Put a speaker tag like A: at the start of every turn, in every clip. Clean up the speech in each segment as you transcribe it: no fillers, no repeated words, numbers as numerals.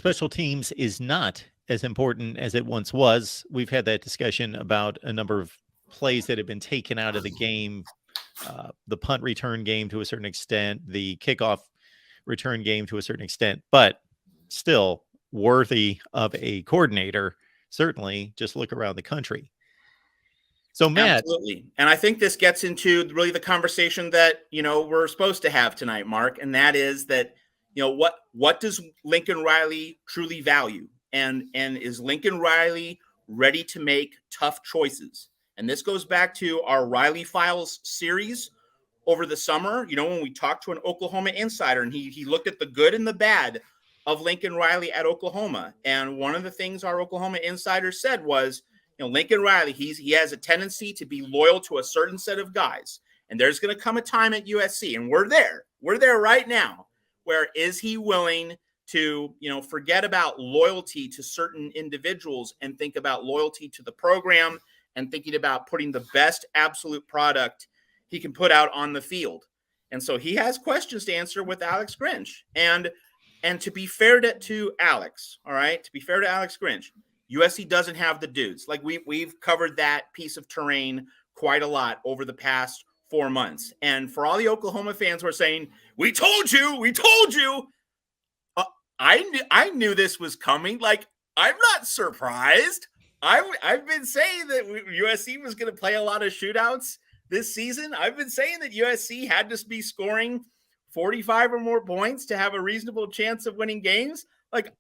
A: special teams is not as important as it once was. We've had that discussion about a number of plays that have been taken out of the game, the punt return game to a certain extent, the kickoff return game to a certain extent, but still worthy of a coordinator. Certainly, just look around the country. So, Matt.
B: Absolutely. And I think this gets into really the conversation that, we're supposed to have tonight, Mark, and that is that, what does Lincoln Riley truly value? And is Lincoln Riley ready to make tough choices? And this goes back to our Riley Files series over the summer, when we talked to an Oklahoma insider and he looked at the good and the bad of Lincoln Riley at Oklahoma. And one of the things our Oklahoma insider said was, Lincoln Riley, he has a tendency to be loyal to a certain set of guys. And there's going to come a time at USC, and we're there. We're there right now, where is he willing to, forget about loyalty to certain individuals and think about loyalty to the program and thinking about putting the best absolute product he can put out on the field. And so he has questions to answer with Alex Grinch. And to be fair to Alex, all right, to be fair to Alex Grinch, USC doesn't have the dudes. Like we've covered that piece of terrain quite a lot over the past 4 months. And for all the Oklahoma fans who are saying, we told you, I knew this was coming. Like, I'm not surprised. I've been saying that USC was going to play a lot of shootouts this season. I've been saying that USC had to be scoring 45 or more points to have a reasonable chance of winning games. Like,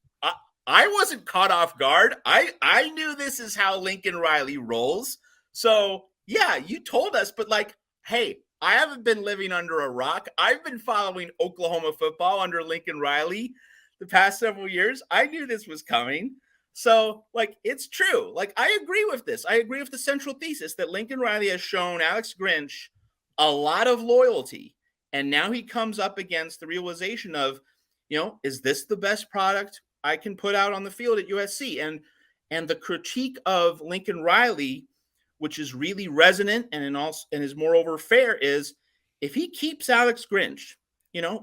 B: I wasn't caught off guard. I knew this is how Lincoln Riley rolls. So, yeah, you told us, but hey, I haven't been living under a rock. I've been following Oklahoma football under Lincoln Riley the past several years. I knew this was coming. So, it's true. I agree with this. I agree with the central thesis that Lincoln Riley has shown Alex Grinch a lot of loyalty. And now he comes up against the realization of, is this the best product I can put out on the field at USC? And the critique of Lincoln Riley, which is really resonant and is moreover fair, is if he keeps Alex Grinch,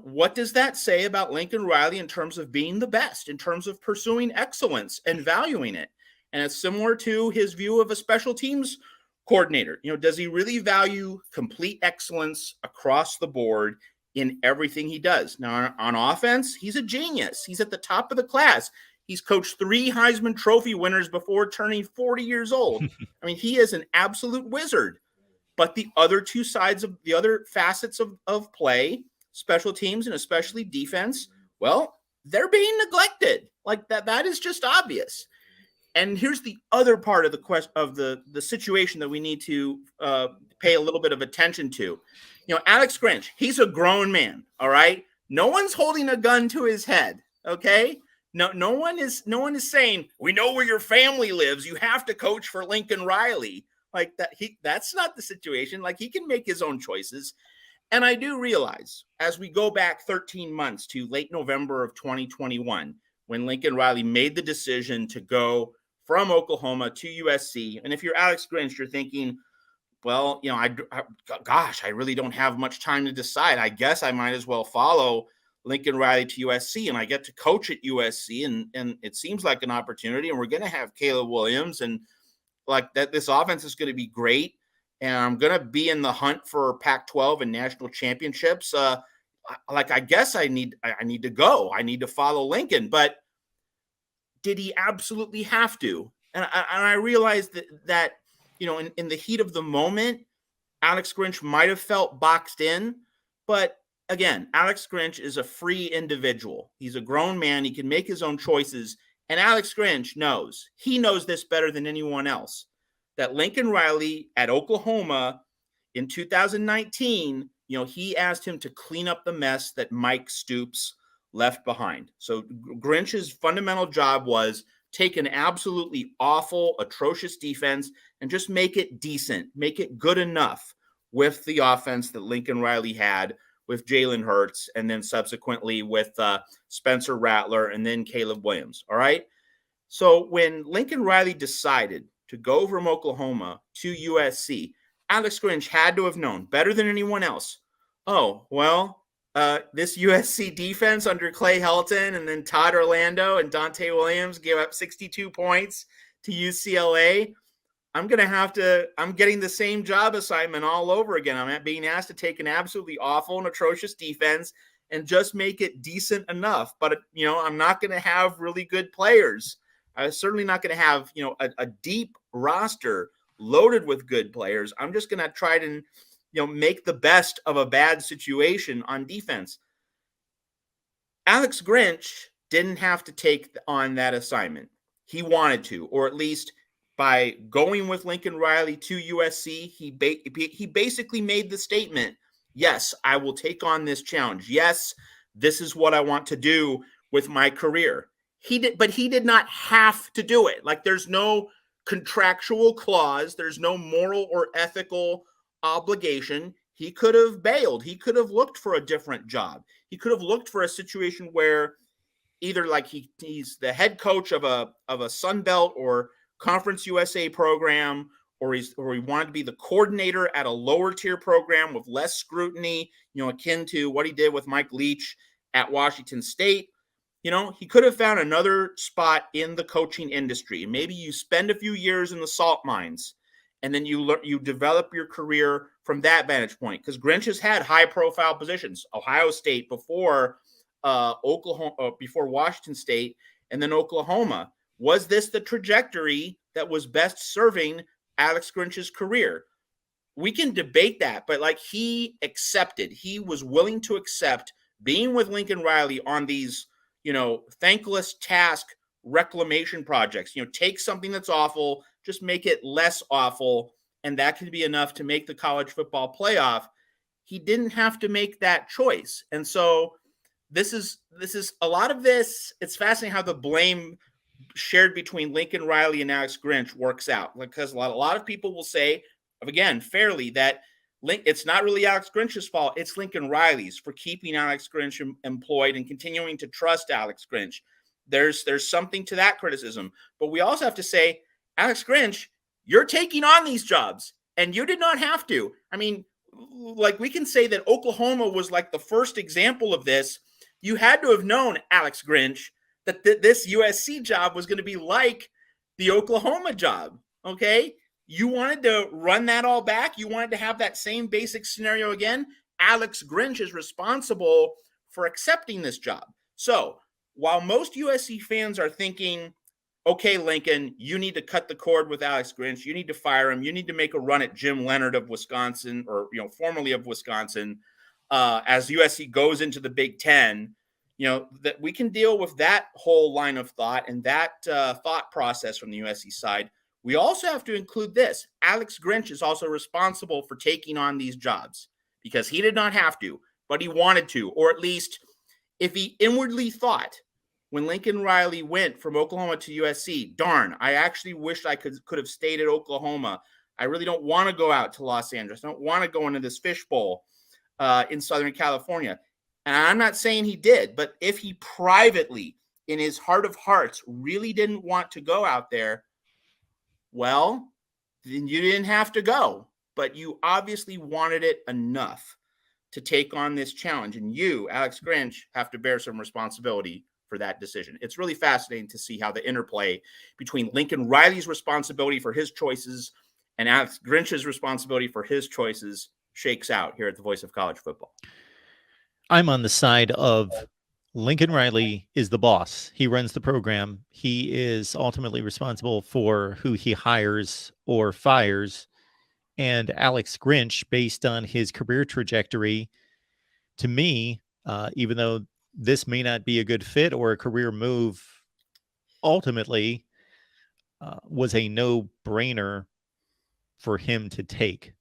B: what does that say about Lincoln Riley in terms of being the best, in terms of pursuing excellence and valuing it? And it's similar to his view of a special teams coordinator. Does he really value complete excellence across the board in everything he does? Now, on offense, he's a genius. He's at the top of the class. He's coached 3 Heisman Trophy winners before turning 40 years old. I mean, he is an absolute wizard. But the other two sides of the other facets of play, special teams and especially defense, well, they're being neglected. That is just obvious. And here's the other part of the situation that we need to pay a little bit of attention to. Alex Grinch, he's a grown man, all right? No one's holding a gun to his head, okay? No one is saying, we know where your family lives. You have to coach for Lincoln Riley. That's not the situation. He can make his own choices. And I do realize, as we go back 13 months to late November of 2021, when Lincoln Riley made the decision to go from Oklahoma to USC. And if you're Alex Grinch, you're thinking, well, I really don't have much time to decide. I guess I might as well follow Lincoln Riley to USC, and I get to coach at USC, and it seems like an opportunity, and we're going to have Caleb Williams, and that this offense is going to be great, and I'm going to be in the hunt for Pac-12 and national championships. I guess I need to go. I need to follow Lincoln, but did he absolutely have to? And I realized that in the heat of the moment, Alex Grinch might have felt boxed in. But again, Alex Grinch is a free individual. He's a grown man. He can make his own choices. And Alex Grinch knows. He knows this better than anyone else, that Lincoln Riley at Oklahoma in 2019, he asked him to clean up the mess that Mike Stoops left behind. So Grinch's fundamental job was take an absolutely awful, atrocious defense and just make it decent, make it good enough with the offense that Lincoln Riley had with Jalen Hurts and then subsequently with Spencer Rattler and then Caleb Williams. All right. So when Lincoln Riley decided to go from Oklahoma to USC, Alex Grinch had to have known better than anyone else. Oh, well, This USC defense under Clay Helton and then Todd Orlando and Dante Williams gave up 62 points to UCLA. I'm getting the same job assignment all over again. I'm being asked to take an absolutely awful and atrocious defense and just make it decent enough. But, I'm not going to have really good players. I'm certainly not going to have, a deep roster loaded with good players. I'm just going to try to, make the best of a bad situation on defense. Alex Grinch didn't have to take on that assignment. He wanted to, or at least by going with Lincoln Riley to USC, he basically made the statement, yes, I will take on this challenge. Yes, this is what I want to do with my career. But he did not have to do it. Like, there's no contractual clause. There's no moral or ethical obligation. He could have bailed. He could have looked for a different job. He could have looked for a situation where either like he's the head coach of a Sun Belt or Conference USA program, or he wanted to be the coordinator at a lower tier program with less scrutiny, akin to what he did with Mike Leach at Washington State. He could have found another spot in the coaching industry. Maybe you spend a few years in the salt mines, and then you develop your career from that vantage point. Because Grinch has had high profile positions, Ohio State before Oklahoma, before Washington State, and then Oklahoma. Was this the trajectory that was best serving Alex Grinch's career? We can debate that, but he was willing to accept being with Lincoln Riley on these, thankless task reclamation projects. Take something that's awful, just make it less awful, and that could be enough to make the college football playoff. He didn't have to make that choice. And so this is a lot of this. It's fascinating how the blame shared between Lincoln Riley and Alex Grinch works out, because a lot of people will say, again, fairly, that it's not really Alex Grinch's fault. It's Lincoln Riley's for keeping Alex Grinch employed and continuing to trust Alex Grinch. There's something to that criticism. But we also have to say, Alex Grinch, you're taking on these jobs and you did not have to. I mean, we can say that Oklahoma was like the first example of this. You had to have known, Alex Grinch, that this USC job was going to be like the Oklahoma job, okay? You wanted to run that all back. You wanted to have that same basic scenario again. Alex Grinch is responsible for accepting this job. So while most USC fans are thinking, okay, Lincoln, you need to cut the cord with Alex Grinch. You need to fire him. You need to make a run at Jim Leonard of Wisconsin, or, formerly of Wisconsin, as USC goes into the Big Ten. That we can deal with that whole line of thought and that thought process from the USC side. We also have to include this. Alex Grinch is also responsible for taking on these jobs because he did not have to, but he wanted to, or at least if he inwardly thought when Lincoln Riley went from Oklahoma to USC, darn, I actually wished I could have stayed at Oklahoma. I really don't want to go out to Los Angeles. I don't want to go into this fishbowl in Southern California. And I'm not saying he did, but if he privately, in his heart of hearts, really didn't want to go out there, well, then you didn't have to go. But you obviously wanted it enough to take on this challenge. And you, Alex Grinch, have to bear some responsibility for that decision. It's really fascinating to see how the interplay between Lincoln Riley's responsibility for his choices and Alex Grinch's responsibility for his choices shakes out here at the Voice of College Football.
A: I'm on the side of Lincoln Riley is the boss. He runs the program. He is ultimately responsible for who he hires or fires. And Alex Grinch, based on his career trajectory, to me, even though this may not be a good fit or a career move, ultimately was a no-brainer for him to take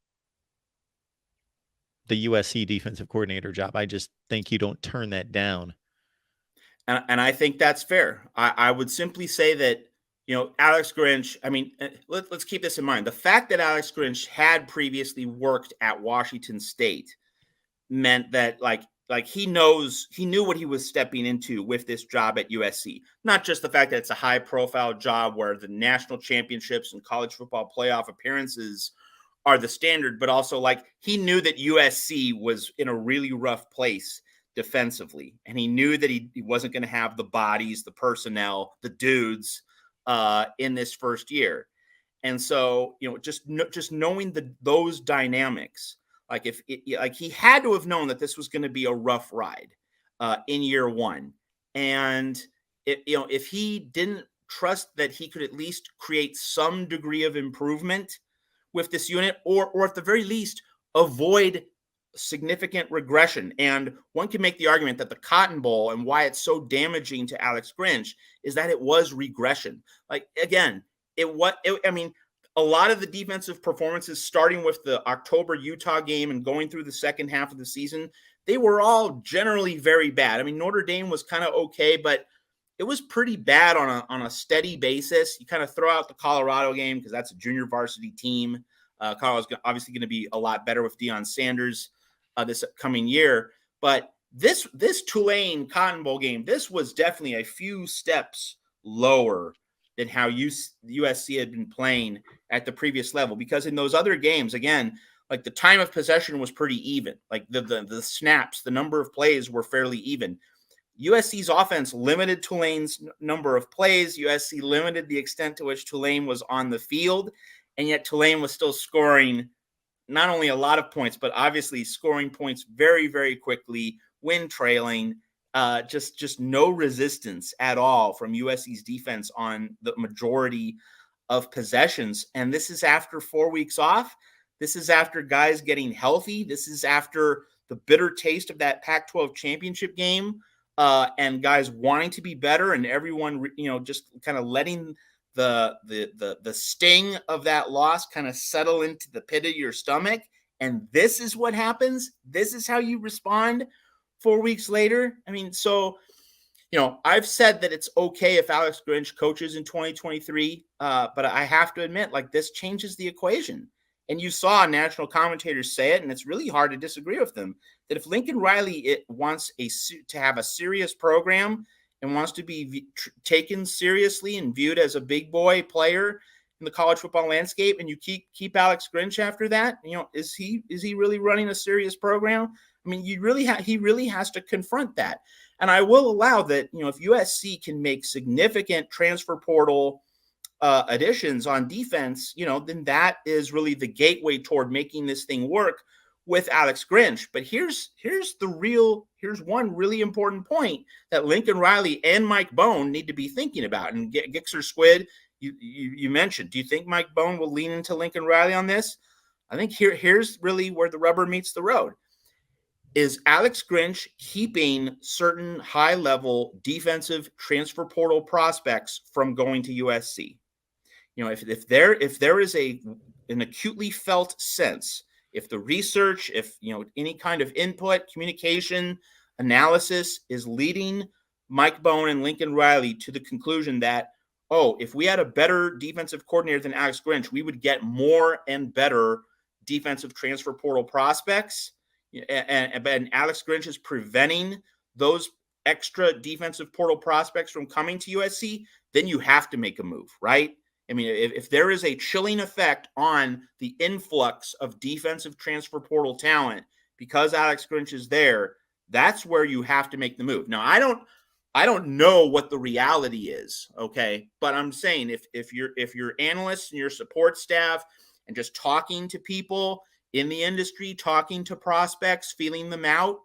A: the USC defensive coordinator job. I just think you don't turn that down.
B: And I think that's fair. I would simply say that, Alex Grinch, I mean, let's keep this in mind. The fact that Alex Grinch had previously worked at Washington State meant that he knew what he was stepping into with this job at USC. Not just the fact that it's a high profile job where the national championships and college football playoff appearances are the standard, but also he knew that USC was in a really rough place defensively, and he knew that he wasn't going to have the bodies, the personnel, the dudes in this first year. And so, just knowing those dynamics, like like he had to have known that this was going to be a rough ride in year one. And if he didn't trust that he could at least create some degree of improvement with this unit, or at the very least avoid significant regression. And one can make the argument that the Cotton Bowl and why it's so damaging to Alex Grinch is that it was regression. Like, again, I mean, a lot of the defensive performances, starting with the October Utah game and going through the second half of the season, they were all generally very bad. I mean, Notre Dame was kind of okay, but it was pretty bad on a steady basis. You kind of throw out the Colorado game because that's a junior varsity team. Colorado's obviously going to be a lot better with Deion Sanders this coming year. But this Tulane Cotton Bowl game, this was definitely a few steps lower than how USC had been playing at the previous level. Because in those other games, again, like the time of possession was pretty even. Like the snaps, the number of plays were fairly even. USC's offense limited Tulane's number of plays. USC limited the extent to which Tulane was on the field, and yet Tulane was still scoring not only a lot of points, but obviously scoring points very, very quickly when trailing. Just no resistance at all from USC's defense on the majority of possessions. And this is after 4 weeks off. This is after guys getting healthy. This is after the bitter taste of that Pac-12 championship game. And guys wanting to be better, and everyone, just kind of letting the sting of that loss kind of settle into the pit of your stomach. And this is what happens. This is how you respond 4 weeks later. I mean, so, I've said that it's okay if Alex Grinch coaches in 2023, but I have to admit, like, this changes the equation. And you saw national commentators say it, and it's really hard to disagree with them, that if Lincoln Riley wants to have a serious program and wants to be taken seriously and viewed as a big boy player in the college football landscape, and you keep Alex Grinch after that, is he really running a serious program? I mean, he really has to confront that. And I will allow that, if USC can make significant transfer portal additions on defense, then that is really the gateway toward making this thing work with Alex Grinch. But here's one really important point that Lincoln Riley and Mike Bone need to be thinking about. And Gixxer Squid, you mentioned, do you think Mike Bone will lean into Lincoln Riley on this? I think here's really where the rubber meets the road. Is Alex Grinch keeping certain high-level defensive transfer portal prospects from going to USC? If there is an acutely felt sense, if the research, if any kind of input, communication, analysis is leading Mike Bone and Lincoln Riley to the conclusion that, if we had a better defensive coordinator than Alex Grinch, we would get more and better defensive transfer portal prospects, and Alex Grinch is preventing those extra defensive portal prospects from coming to USC, then you have to make a move, right? I mean, if there is a chilling effect on the influx of defensive transfer portal talent because Alex Grinch is there, that's where you have to make the move. Now, I don't know what the reality is, okay? But I'm saying if your analysts and your support staff and just talking to people in the industry, talking to prospects, feeling them out,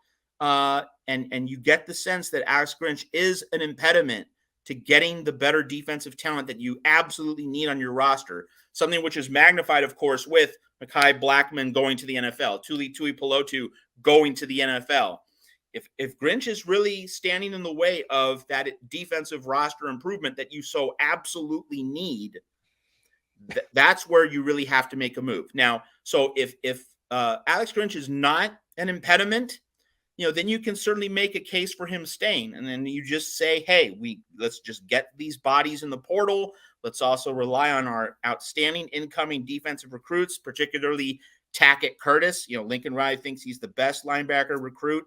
B: and you get the sense that Alex Grinch is an impediment to getting the better defensive talent that you absolutely need on your roster. Something which is magnified, of course, with Mekhi Blackman going to the NFL, Tuli Tuipulotu going to the NFL. If Grinch is really standing in the way of that defensive roster improvement that you so absolutely need, that's where you really have to make a move. Now, so if Alex Grinch is not an impediment, then you can certainly make a case for him staying. And then you just say, hey, let's just get these bodies in the portal. Let's also rely on our outstanding incoming defensive recruits, particularly Tackett Curtis. Lincoln Riley thinks he's the best linebacker recruit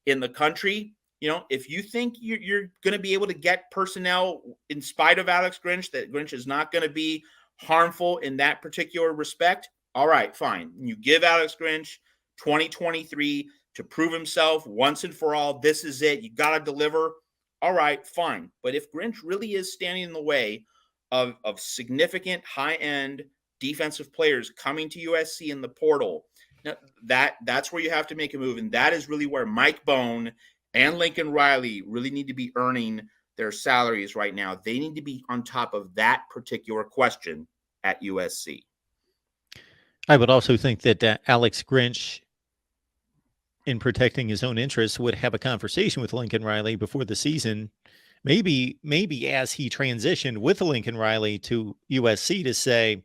B: in the country. If you think you're going to be able to get personnel in spite of Alex Grinch, that Grinch is not going to be harmful in that particular respect, all right, fine. You give Alex Grinch 2023 to prove himself once and for all. This is it. You got to deliver. All right, fine. But if Grinch really is standing in the way of significant high-end defensive players coming to USC in the portal, that's where you have to make a move. And that is really where Mike Bone and Lincoln Riley really need to be earning their salaries right now. They need to be on top of that particular question at USC.
A: I would also think that Alex Grinch, in protecting his own interests, would have a conversation with Lincoln Riley before the season, maybe as he transitioned with Lincoln Riley to USC, to say,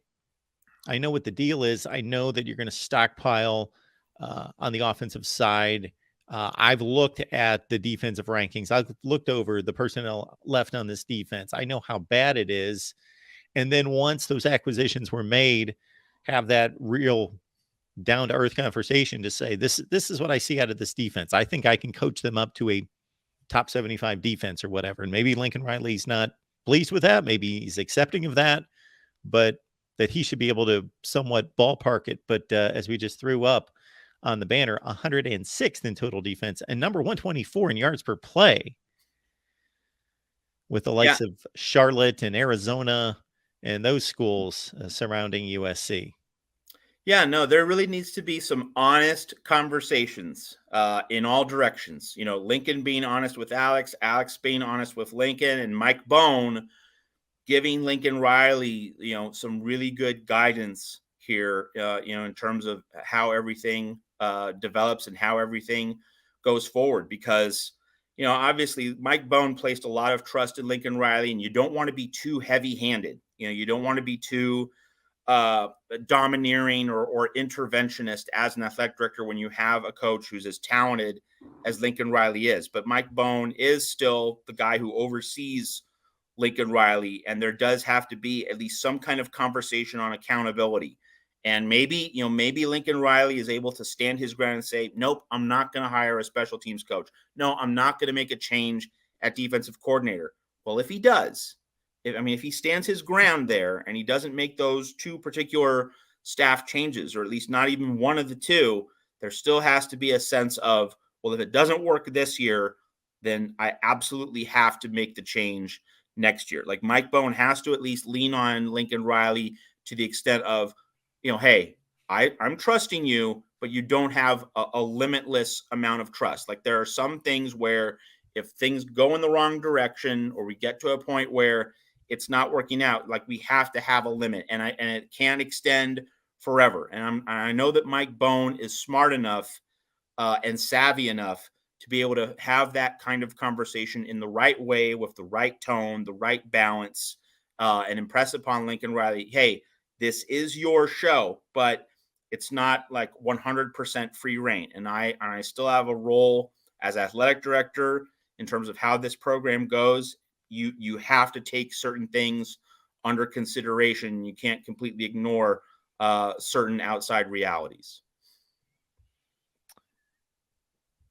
A: I know what the deal is. I know that you're going to stockpile on the offensive side. I've looked at the defensive rankings. I've looked over the personnel left on this defense. I know how bad it is. And then once those acquisitions were made, have that real down to earth conversation to say, this is what I see out of this defense. I think I can coach them up to a top 75 defense or whatever. And maybe Lincoln Riley's not pleased with that. Maybe he's accepting of that, but that he should be able to somewhat ballpark it. But as we just threw up on the banner, 106th in total defense and number 124 in yards per play, with the likes of Charlotte and Arizona and those schools surrounding USC.
B: Yeah, no, there really needs to be some honest conversations in all directions. You know, Lincoln being honest with Alex, Alex being honest with Lincoln, and Mike Bone giving Lincoln Riley, you know, some really good guidance here, you know, in terms of how everything develops and how everything goes forward. Because, you know, obviously Mike Bone placed a lot of trust in Lincoln Riley, and you don't want to be too heavy-handed. You know, you don't want to be too domineering or interventionist as an athletic director when you have a coach who's as talented as Lincoln Riley is. But Mike Bone is still the guy who oversees Lincoln Riley, and there does have to be at least some kind of conversation on accountability. And maybe, you know, maybe Lincoln Riley is able to stand his ground and say, nope, I'm not going to hire a special teams coach. No, I'm not going to make a change at defensive coordinator. Well, if he does, if he stands his ground there and he doesn't make those two particular staff changes, or at least not even one of the two, there still has to be a sense of, well, if it doesn't work this year, then I absolutely have to make the change next year. Like Mike Bone has to at least lean on Lincoln Riley to the extent of, you know, hey, I'm trusting you, but you don't have a limitless amount of trust. Like there are some things where if things go in the wrong direction, or we get to a point where it's not working out, like we have to have a limit, and it can't extend forever. And I know that Mike Bone is smart enough and savvy enough to be able to have that kind of conversation in the right way, with the right tone, the right balance, and impress upon Lincoln Riley, hey, this is your show, but it's not like 100% free reign. And I still have a role as athletic director in terms of how this program goes. You have to take certain things under consideration. You can't completely ignore certain outside realities.